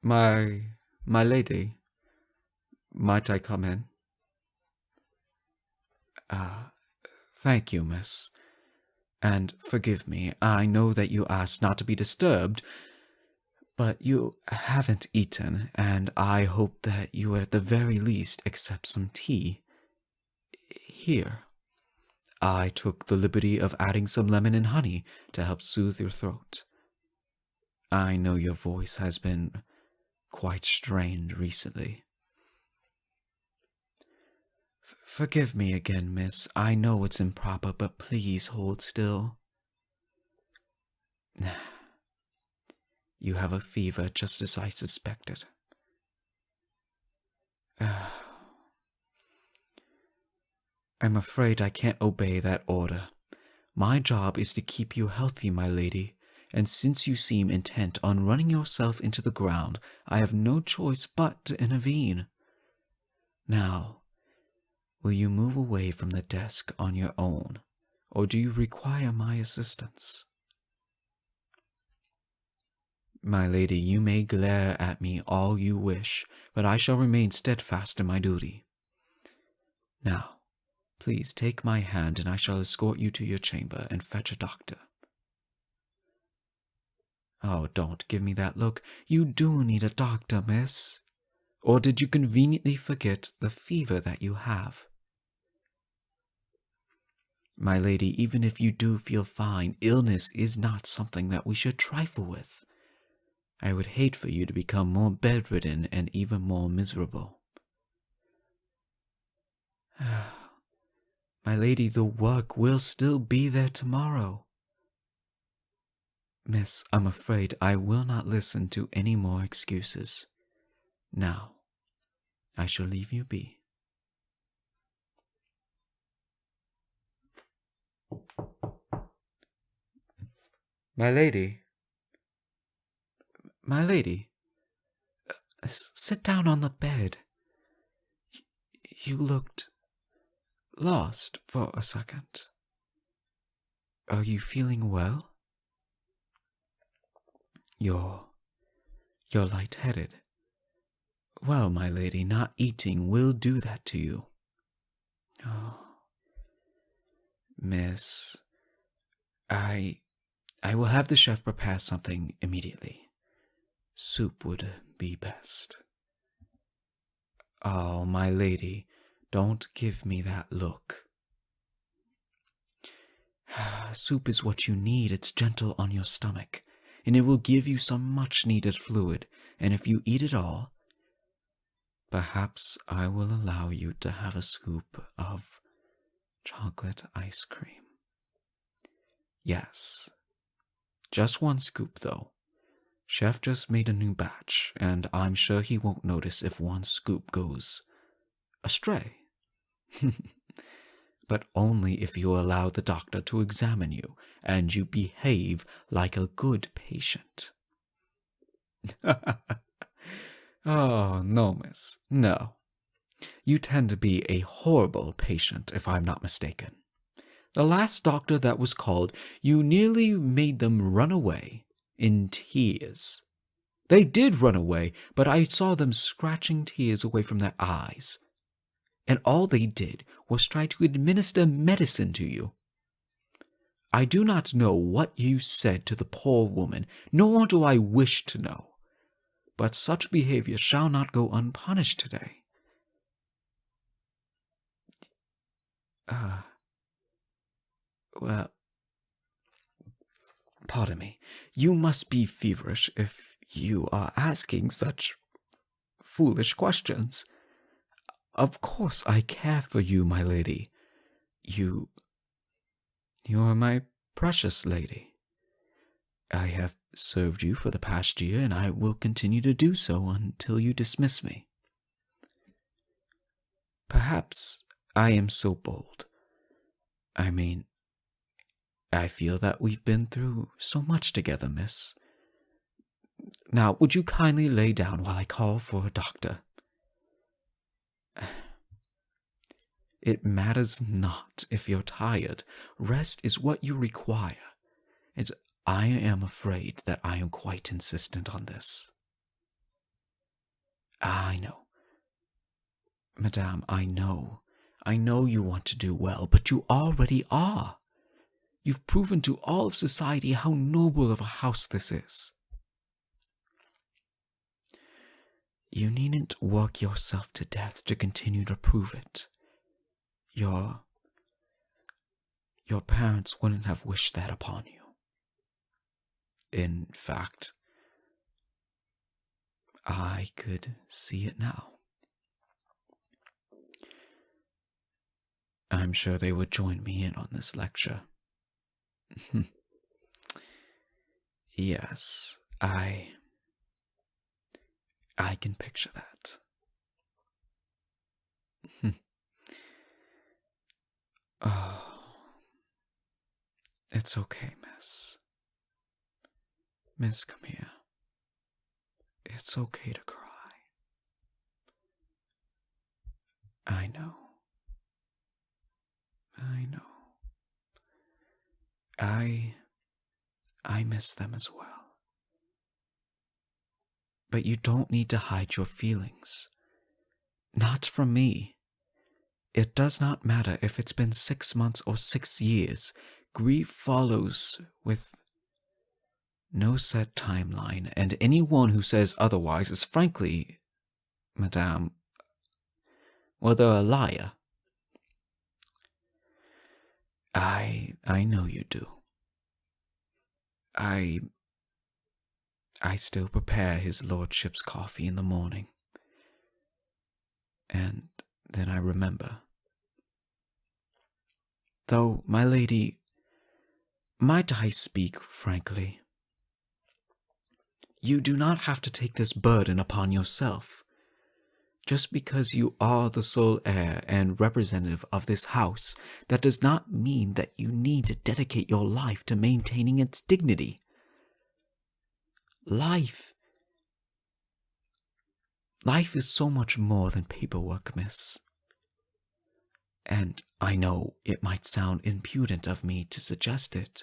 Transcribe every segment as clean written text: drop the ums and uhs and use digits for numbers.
My lady, might I come in? Ah, thank you, miss. And forgive me, I know that you asked not to be disturbed, but you haven't eaten, and I hope that you at the very least accept some tea. Here. I took the liberty of adding some lemon and honey to help soothe your throat. I know your voice has been quite strained recently. Forgive me again, miss. I know it's improper, but please hold still. You have a fever just as I suspected. I'm afraid I can't obey that order. My job is to keep you healthy, my lady, and since you seem intent on running yourself into the ground, I have no choice but to intervene. Now, will you move away from the desk on your own, or do you require my assistance? My lady, you may glare at me all you wish, but I shall remain steadfast in my duty. Now, please take my hand and I shall escort you to your chamber and fetch a doctor. Oh, don't give me that look. You do need a doctor, miss. Or did you conveniently forget the fever that you have? My lady, even if you do feel fine, illness is not something that we should trifle with. I would hate for you to become more bedridden and even more miserable. My lady, the work will still be there tomorrow. Miss, I'm afraid I will not listen to any more excuses. Now, I shall leave you be. My lady. My lady. Sit down on the bed. You looked lost for a second. Are you feeling well? You're lightheaded. Well, my lady, not eating will do that to you. Oh, miss, I will have the chef prepare something immediately. Soup would be best. Oh, my lady, don't give me that look. Soup is what you need. It's gentle on your stomach, and it will give you some much-needed fluid, and if you eat it all, perhaps I will allow you to have a scoop of chocolate ice cream. Yes, just one scoop, though. Chef just made a new batch, and I'm sure he won't notice if one scoop goes astray. But only if you allow the doctor to examine you, and you behave like a good patient. Oh, no, miss, no. You tend to be a horrible patient, if I'm not mistaken. The last doctor that was called, you nearly made them run away in tears. They did run away, but I saw them scratching tears away from their eyes. And all they did was try to administer medicine to you. I do not know what you said to the poor woman, nor do I wish to know. But such behavior shall not go unpunished today. Well, pardon me. You must be feverish if you are asking such foolish questions. Of course I care for you, my lady. You are my precious lady. I have served you for the past year, and I will continue to do so until you dismiss me. Perhaps I am so bold. I mean, I feel that we've been through so much together, miss. Now, would you kindly lay down while I call for a doctor? It matters not if you're tired. Rest is what you require. And I am afraid that I am quite insistent on this. I know. Madame, I know. I know you want to do well, but you already are. You've proven to all of society how noble of a house this is. You needn't work yourself to death to continue to prove it. Your parents wouldn't have wished that upon you. In fact, I could see it now. I'm sure they would join me in on this lecture. Yes, I can picture that. Oh, it's okay, miss. Miss, come here. It's okay to cry. I know. I know. I miss them as well. But you don't need to hide your feelings. Not from me. It does not matter if it's been 6 months or 6 years. Grief follows with no set timeline, and anyone who says otherwise is frankly, Madame, well, they're a liar. I know you do. I still prepare his lordship's coffee in the morning. And then I remember. Though, my lady, might I speak frankly? You do not have to take this burden upon yourself. Just because you are the sole heir and representative of this house, that does not mean that you need to dedicate your life to maintaining its dignity. Life is so much more than paperwork, miss. And I know it might sound impudent of me to suggest it,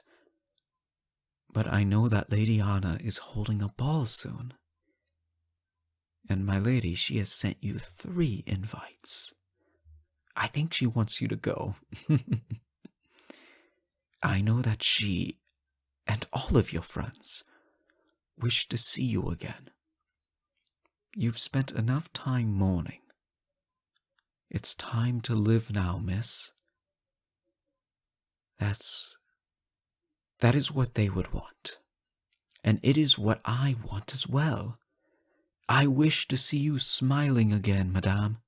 but I know that Lady Anna is holding a ball soon. And my lady, she has sent you 3 invites. I think she wants you to go. I know that she, and all of your friends, wish to see you again. You've spent enough time mourning. It's time to live now, miss. That is what they would want. And it is what I want as well. I wish to see you smiling again, Madame.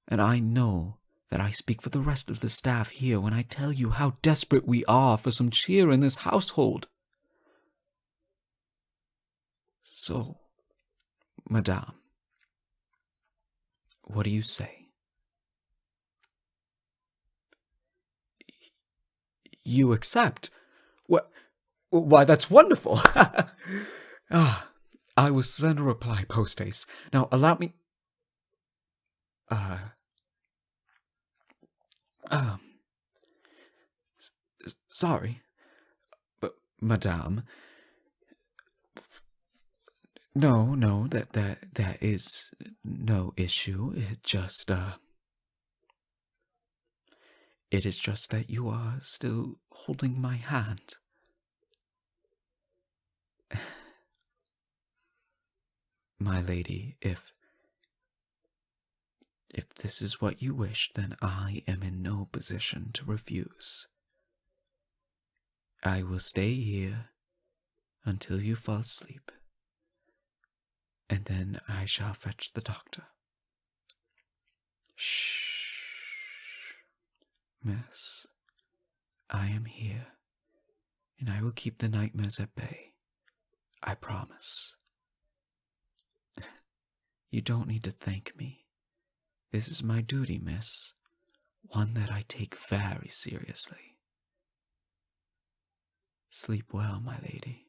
And I know that I speak for the rest of the staff here when I tell you how desperate we are for some cheer in this household. So, Madame, what do you say? You accept? Why, that's wonderful. I will send a reply post-haste. Now, allow me... Sorry. But, Madame... No, that is no issue. It is just that you are still holding my hand. My lady, if this is what you wish, then I am in no position to refuse. I will stay here until you fall asleep, and then I shall fetch the doctor. Shh, miss. I am here, and I will keep the nightmares at bay. I promise. You don't need to thank me. This is my duty, miss, one that I take very seriously. Sleep well, my lady.